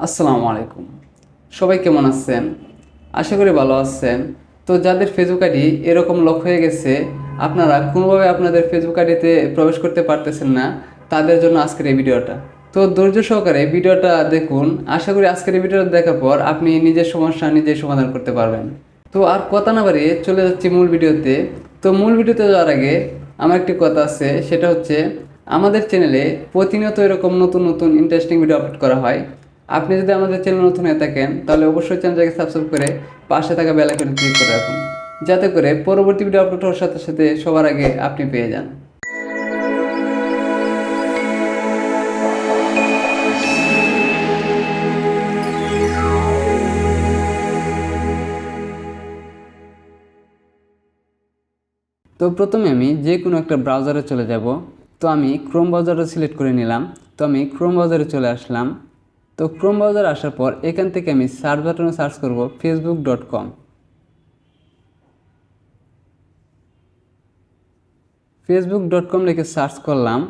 আসসালামু আলাইকুম। সবাই কেমন আছেন? আশা করি ভালো আছেন। তো যাদের ফেসবুক আইডি এরকম লক হয়ে গেছে, আপনারা কোনোভাবে আপনাদের ফেসবুক আইডিতে প্রবেশ করতে পারতেছেন না, তাদের জন্য আজকের এই ভিডিওটা। তো ধৈর্য সহকারে ভিডিওটা দেখুন। আশা করি আজকের এই ভিডিওটা দেখার পর আপনি নিজের সমস্যা নিজেই সমাধান করতে পারবেন। তো আর কথা না বাড়িয়ে চলে যাচ্ছি মূল ভিডিওতে। তো মূল ভিডিওতে যাওয়ার আগে আমার একটি কথা আছে, সেটা হচ্ছে আমাদের চ্যানেলে প্রতিনিয়ত এরকম নতুন নতুন ইন্টারেস্টিং ভিডিও আপলোড করা হয়। আপনি যদি আমাদের চ্যানেল নতুন হয়ে থাকেন তাহলে অবশ্যই চ্যানেলটাকে সাবস্ক্রাইব করে পাশে থাকা বেল আইকনে ক্লিক করে রাখুন, যাতে করে পরবর্তী ভিডিও আপলোড হওয়ার সাথে সাথে সবার আগে আপনি পেয়ে যান। তো প্রথমে আমি যে কোনো একটা ব্রাউজারে চলে যাব। তো আমি ক্রোম ব্রাউজারটা সিলেক্ট করে নিলাম। তো আমি ক্রোম ব্রাউজারে চলে আসলাম। তো ক্রোম ব্রাউজার আসার পর এখান থেকে আমি সার্চ বাটনে সার্চ করব facebook.com। facebook.com লিখে সার্চ করলাম।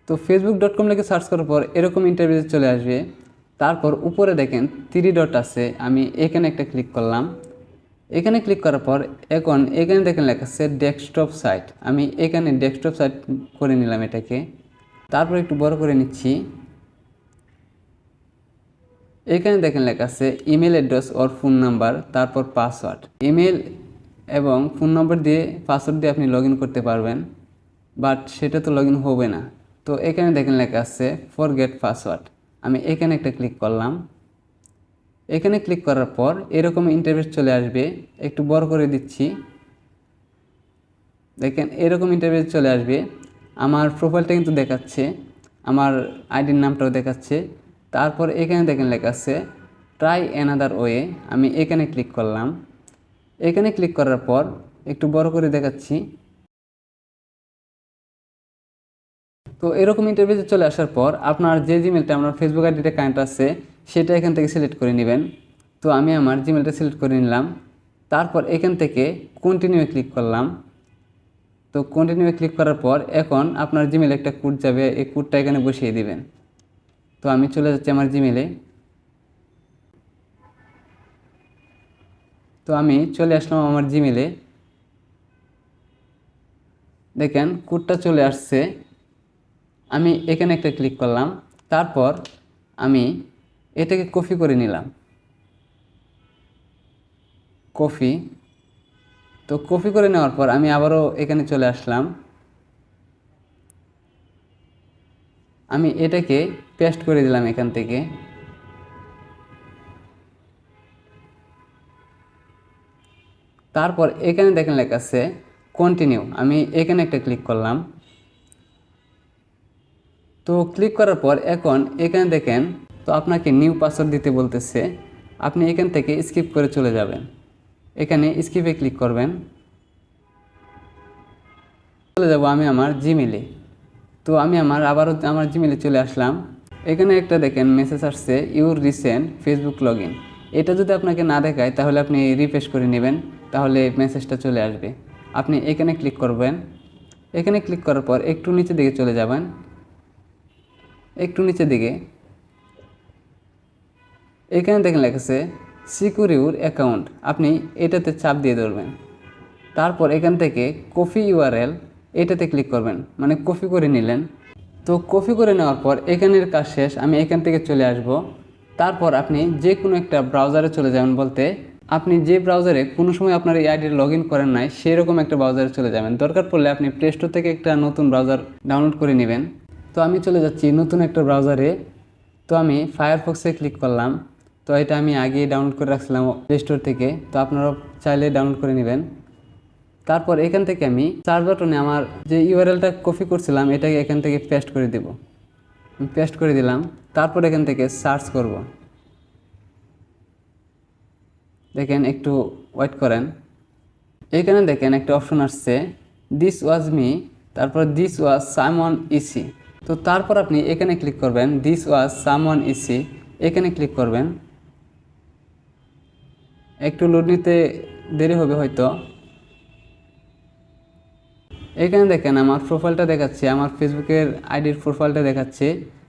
তো facebook.com লিখে সার্চ করার পর এরকম ইন্টারভিউ চলে আসবে। তারপর উপরে দেখেন 3 ডট আছে, আমি এখানে একটা ক্লিক করলাম। এখানে ক্লিক করার পর এখন এখানে দেখেন লেখা আছে ডেস্কটপ সাইট, আমি এখানে ডেস্কটপ সাইট করে নিলাম এটাকে। তারপর একটু বড় করে নিচ্ছি। এখানে দেখেন লেখা আছে ইমেল অ্যাড্রেস ওর ফোন নাম্বার, তারপর পাসওয়ার্ড। ইমেল এবং ফোন নম্বর দিয়ে পাসওয়ার্ড দিয়ে আপনি লগ ইন করতে পারবেন, বাট সেটা তো লগ ইন হবে না। তো এখানে দেখেন লেখা আছে ফরগেট পাসওয়ার্ড, আমি এখানে একটা ক্লিক করলাম। এখানে ক্লিক করার পর এরকম ইন্টারফেস চলে আসবে, একটু বড় করে দিচ্ছি। দেখেন এরকম ইন্টারফেস চলে আসবে। আমার প্রোফাইলটা কিন্তু দেখাচ্ছে, আমার আইডির নামটাও দেখাচ্ছে। তারপর এখানে দেখেন লেখা আছে ট্রাই অ্যানাদার ওয়ে, আমি এখানে ক্লিক করলাম। এখানে ক্লিক করার পর একটু বড় করে দেখাচ্ছি। তো এরকম ইন্টারফেসে চলে আসার পর আপনার যে জিমেলটা আপনার ফেসবুক আইডিতে কানেক্ট আছে সেটা এখান থেকে সিলেক্ট করে নেবেন। তো আমি আমার জিমেলটা সিলেক্ট করে নিলাম। তারপর এখান থেকে কন্টিনিউ ক্লিক করলাম। তো কন্টিনিউ ক্লিক করার পর এখন আপনার জিমেলে একটা কোড যাবে, এই কোডটা এখানে বসিয়ে দিবেন। তো আমি চলে যাচ্ছি আমার জিমেলে। তো আমি চলে আসলাম আমার জিমেলে। দেখেন কোডটা চলে আসছে, আমি এখানে একটা ক্লিক করলাম। তারপর আমি এটাকে কপি করে নিলাম, কপি। তো কপি করে নেওয়ার পর আমি আবারও এখানে চলে আসলাম। আমি এটাকে পেস্ট করে দিলাম এখান থেকে। তারপর এখানে দেখেন লেখা আছে কন্টিনিউ, আমি এখানে একটা ক্লিক করলাম। তো ক্লিক করার পর এখন এখানে দেখেন, তো আপনাকে নিউ পাসওয়ার্ড দিতে বলতেছে। আপনি এখান থেকে স্কিপ করে চলে যাবেন, এখানে স্কিপে ক্লিক করবেন। চলে যাব আমি আমার জিমেলে। তো আমি আবারও আমার জিমেলে চলে আসলাম। এখানে একটা দেখেন মেসেজ আসছে your recent Facebook log in. এটা যদি আপনাকে না দেখায় তাহলে আপনি রিফ্রেশ করে নেবেন, তাহলে মেসেজটা চলে আসবে। আপনি এখানে ক্লিক করবেন। এখানে ক্লিক করার পর একটু নিচের দিকে চলে যাবেন, একটু নিচের দিকে। এখানে দেখেন লেখা আছে সিকিউর ইউর অ্যাকাউন্ট, আপনি এটাতে চাপ দিয়ে ধরবেন। তারপর এখান থেকে কপি ইউআরএল, এটাতে ক্লিক করবেন, মানে কপি করে নিলেন। তো কপি করে নেওয়ার পর এখানের কাজ শেষ, আমি এখান থেকে চলে আসব। তারপর আপনি যে কোনো একটা ব্রাউজারে চলে যাবেন, বলতে আপনি যে ব্রাউজারে কোনো সময় আপনার এই আইডি লগ ইন করেন নাই সেরকম একটা ব্রাউজারে চলে যাবেন। দরকার পড়লে আপনি প্লে স্টোর থেকে একটা নতুন ব্রাউজার ডাউনলোড করে নেবেন। তো আমি চলে যাচ্ছি নতুন একটা ব্রাউজারে। তো আমি ফায়ারফক্সে ক্লিক করলাম। তো এটা আমি আগেই ডাউনলোড করে রাখছিলাম প্লে স্টোর থেকে, তো আপনারাও চাইলে ডাউনলোড করে নেবেন। তারপর এখান থেকে আমি সার্চ বাটনে আমার যে ইউআরএলটা কপি করছিলাম এটাকে এখান থেকে পেস্ট করে দেব। পেস্ট করে দিলাম। তারপর এখান থেকে সার্চ করব। দেখেন একটু ওয়েট করেন। এখানে দেখেন একটা অপশন আসছে দিস ওয়াজ মি, তারপর দিস ওয়াজ সামওয়ান ইসি। তো তারপর আপনি এখানে ক্লিক করবেন, দিস ওয়াজ সামওয়ান ইসি, এখানে ক্লিক করবেন। একটু লোড নিতে দেরি হবে হয়তো। এখানে দেখেন আমার প্রোফাইলটা দেখাচ্ছে, আমার ফেসবুকের আইডির প্রোফাইলটা দেখাচ্ছে।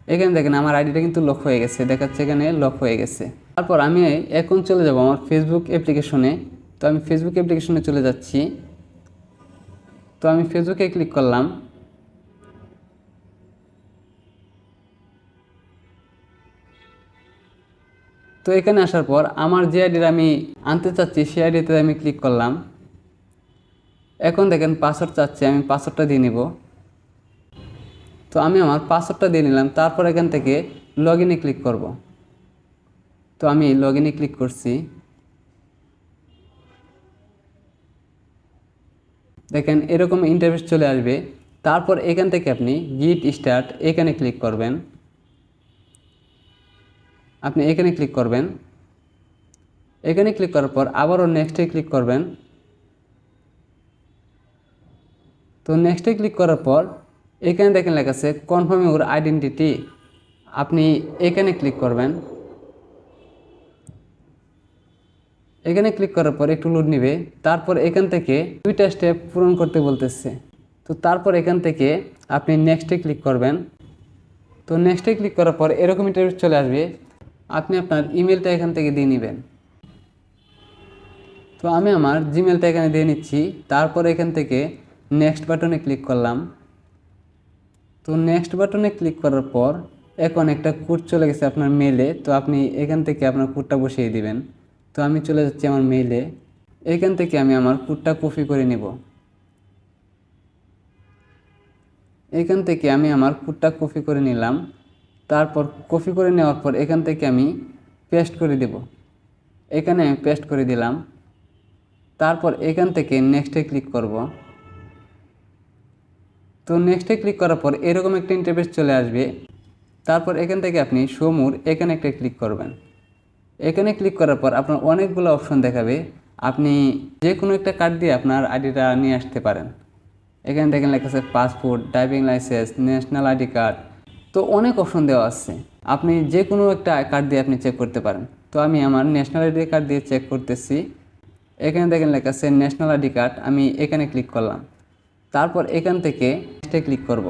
এখানে দেখেন আমার আইডিটা কিন্তু লক হয়ে গেছে, দেখাচ্ছে এখানে লক হয়ে গেছে। তারপর আমি এখন চলে যাব আমার ফেসবুক অ্যাপ্লিকেশনে। তো আমি ফেসবুক অ্যাপ্লিকেশনে চলে যাচ্ছি। তো আমি ফেসবুকে ক্লিক করলাম। তো এখানে আসার পর আমার যে আইডিটা আমি আনতে চাচ্ছি সেই আইডিতে আমি ক্লিক করলাম। এখন দেখেন পাসওয়ার্ড চাচ্ছে, আমি পাসওয়ার্ডটা দিয়ে নিব। তো আমি আমার পাসওয়ার্ডটা দিয়ে নিলাম। তারপর এখান থেকে লগ ইনে ক্লিক করব। তো আমি লগ ইনে ক্লিক করছি। দেখেন এরকম ইন্টারফেস চলে আসবে। তারপর এখান থেকে আপনি গেট স্টার্ট এখানে ক্লিক করবেন। আপনি এখানে ক্লিক করবেন। এখানে ক্লিক করার পর আবারও নেক্সটে ক্লিক করবেন। তো নেক্সটে ক্লিক করার পর এখানে দেখেন লেখা আছে কনফার্ম ইউর আইডেন্টিটি, আপনি এখানে ক্লিক করবেন। এখানে ক্লিক করার পর একটু লোড নেবে। তারপর এখান থেকে 2টা স্টেপ পূরণ করতে বলতেছে। তো তারপর এখান থেকে আপনি নেক্সটে ক্লিক করবেন। তো নেক্সটে ক্লিক করার পর এরকম ইন্টারফেস চলে আসবে। আপনি আপনার ইমেলটা এখান থেকে দিয়ে নেবেন। তো আমি আমার জিমেলটা এখানে দিয়ে নিচ্ছি। তারপর এখান থেকে নেক্সট বাটনে ক্লিক করলাম। তো নেক্সট বাটনে ক্লিক করার পর এখন একটা কোড চলে গেছে আপনার মেলে। তো আপনি এখান থেকে আপনার কোডটা বসিয়ে দিবেন। তো আমি চলে যাচ্ছি আমার মেইলে। এখান থেকে আমি আমার কোডটা কপি করে নিব। এখান থেকে আমি আমার কোডটা কপি করে নিলাম। তারপর কপি করে নেওয়ার পর এখান থেকে আমি পেস্ট করে দেব। এখানে আমি পেস্ট করে দিলাম। তারপর এখান থেকে নেক্সটে ক্লিক করব। তো নেক্সটে ক্লিক করার পর এরকম একটা ইন্টারফেস চলে আসবে। তারপর এখান থেকে আপনি শো মোর এখানে একটা ক্লিক করবেন। এখানে ক্লিক করার পর আপনার অনেকগুলো অপশন দেখাবে। আপনি যে কোনো একটা কার্ড দিয়ে আপনার আইডিটা নিয়ে আসতে পারেন। এখানে দেখেন লেখা আছে passport, driving licence, national ID card. তো অনেক অপশন দেওয়া আছে, আপনি যে কোনো একটা কার্ড দিয়ে আপনি চেক করতে পারেন। তো আমি আমার ন্যাশনাল আইডি কার্ড দিয়ে চেক করতেছি। এখানে দেখেন লেখা আছে ন্যাশনাল আইডি কার্ড, আমি এখানে ক্লিক করলাম। তারপর এখান থেকে নেক্সটে ক্লিক করব।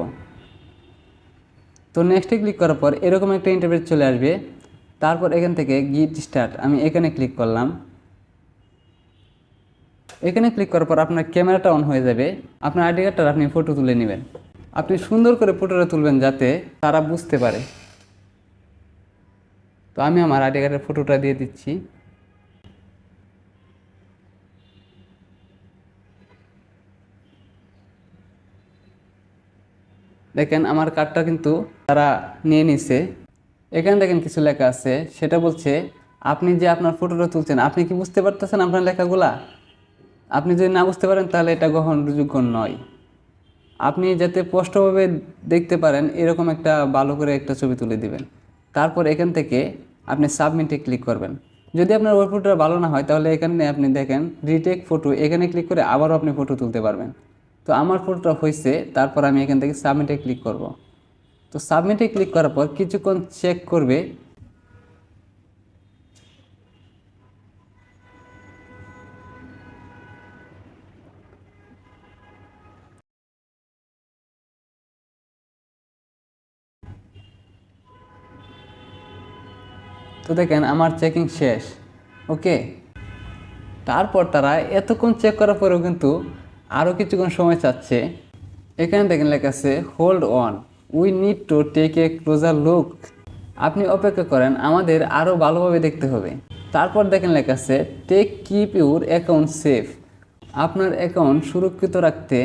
তো নেক্সটে ক্লিক করার পর এরকম একটা ইন্টারফেস চলে আসবে। তারপর এখান থেকে গেট স্টার্ট আমি এখানে ক্লিক করলাম। এখানে ক্লিক করার পর আপনার ক্যামেরাটা অন হয়ে যাবে। আপনার আইডি কার্ডটার আপনি ফটো তুলে নেবেন। আপনি সুন্দর করে ফটোটা তুলবেন যাতে তারা বুঝতে পারে। তো আমি আমার আইডি কার্ডের ফটোটা দিয়ে দিচ্ছি। দেখেন আমার কার্ডটা কিন্তু তারা নিয়ে নিছে। এখানে দেখেন কিছু লেখা আছে, সেটা বলছে আপনি যে আপনার ফটোটা তুলছেন আপনি কি বুঝতে পারতেছেন আপনার লেখাগুলা? আপনি যদি না বুঝতে পারেন তাহলে এটা গ্রহণযোগ্য নয়। আপনি যাতে স্পষ্টভাবে দেখতে পারেন এরকম একটা ভালো করে একটা ছবি তুলে দিবেন। তারপর এখান থেকে আপনি সাবমিটে ক্লিক করবেন। যদি আপনার ওই ফটোটা ভালো না হয় তাহলে এখানে আপনি দেখেন রিটেক ফটো, এখানে ক্লিক করে আবারও আপনি ফটো তুলতে পারবেন। তো আমার ফটোটা হয়েছে, তারপর আমি এখান থেকে সাবমিটে ক্লিক করব। তো সাবমিটে ক্লিক করার পর কিছুক্ষণ চেক করবে। তো দেখেন আমার চেকিং শেষ। ওকে, তারপর তারা এতক্ষণ চেক করার পরেও কিন্তু আরও কিছুক্ষণ সময় চাচ্ছে। এখানে দেখেন লেখা আছে hold on, we need to take a closer look. আপনি অপেক্ষা করেন, আমাদের আরও ভালোভাবে দেখতে হবে। তারপর দেখেন লেখা আছে take keep your account safe. আপনার অ্যাকাউন্ট সুরক্ষিত রাখতে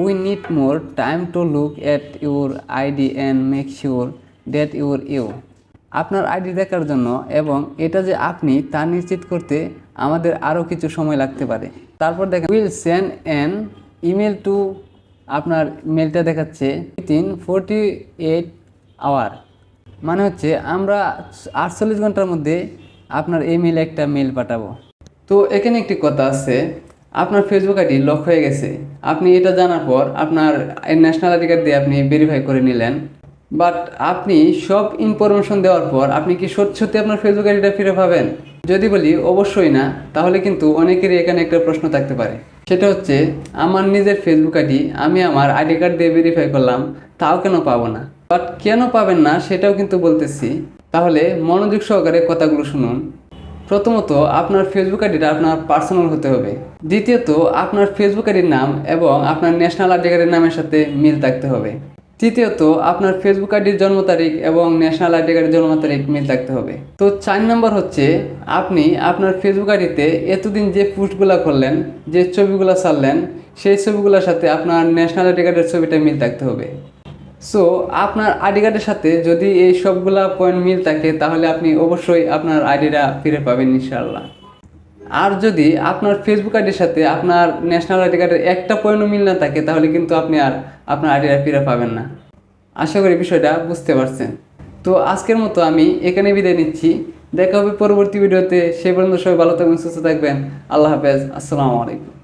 we need more time to look at your ID and make sure that you. আপনার আইডি দেখার জন্য এবং এটা যে আপনি তা নিশ্চিত করতে আমাদের আরও কিছু সময় লাগতে পারে। তারপর দেখেন will send an email to, আপনার মেলটা দেখাচ্ছে উইথিন 48 আওয়ার, মানে হচ্ছে আমরা 48 ঘন্টার মধ্যে আপনার এই মেলে একটা মেল পাঠাবো। তো এখানে একটি কথা আছে, আপনার ফেসবুক আইডি লক হয়ে গেছে। আপনি এটা জানার পর আপনার ন্যাশনাল আইডি কার্ড দিয়ে আপনি ভেরিফাই করে নিলেন, বাট আপনি সব ইনফরমেশন দেওয়ার পর আপনি কি সত্যি সত্যি আপনার ফেসবুক আইডিটা ফিরে পাবেন? যদি বলি অবশ্যই না, তাহলে কিন্তু অনেকেরই এখানে একটা প্রশ্ন থাকতে পারে। সেটা হচ্ছে আমার নিজের ফেসবুক আইডি আমি আমার আইডি কার্ড দিয়ে ভেরিফাই করলাম, তাও কেন পাবো না? বাট কেন পাবেন না সেটাও কিন্তু বলতেছি, তাহলে মনোযোগ সহকারে কথাগুলো শুনুন। প্রথমত, আপনার ফেসবুক আইডিটা আপনার পার্সোনাল হতে হবে। দ্বিতীয়ত, আপনার ফেসবুক আইডির নাম এবং আপনার ন্যাশনাল আইডি কার্ডের নামের সাথে মিল থাকতে হবে। তৃতীয়ত, আপনার ফেসবুক আইডির জন্ম তারিখ এবং ন্যাশনাল আইডি কার্ডের জন্ম তারিখ মিল থাকতে হবে। তো 4 নম্বর হচ্ছে, আপনি আপনার ফেসবুক আইডিতে এতদিন যে পোস্টগুলো করলেন, যে ছবিগুলো ছাড়লেন, সেই ছবিগুলোর সাথে আপনার ন্যাশনাল আইডি কার্ডের ছবিটা মিল থাকতে হবে। সো আপনার আইডি কার্ডের সাথে যদি এই সবগুলা পয়েন্ট মিল থাকে, তাহলে আপনি অবশ্যই আপনার আইডিটা ফিরে পাবেন ইনশাআল্লাহ। আর যদি আপনার ফেসবুক আইডির সাথে আপনার ন্যাশনাল আইডি কার্ডের একটা পয়েন্টও মিল না থাকে, তাহলে কিন্তু আপনি আর আপনার আইডিটা ফিরে পাবেন না। আশা করি বিষয়টা বুঝতে পারছেন। তো আজকের মতো আমি এখানে বিদায় নিচ্ছি। দেখা হবে পরবর্তী ভিডিওতে। সেই পর্যন্ত সবাই ভালো থাকবেন, সুস্থ থাকবেন। আল্লাহ হাফেজ, আসসালামু আলাইকুম।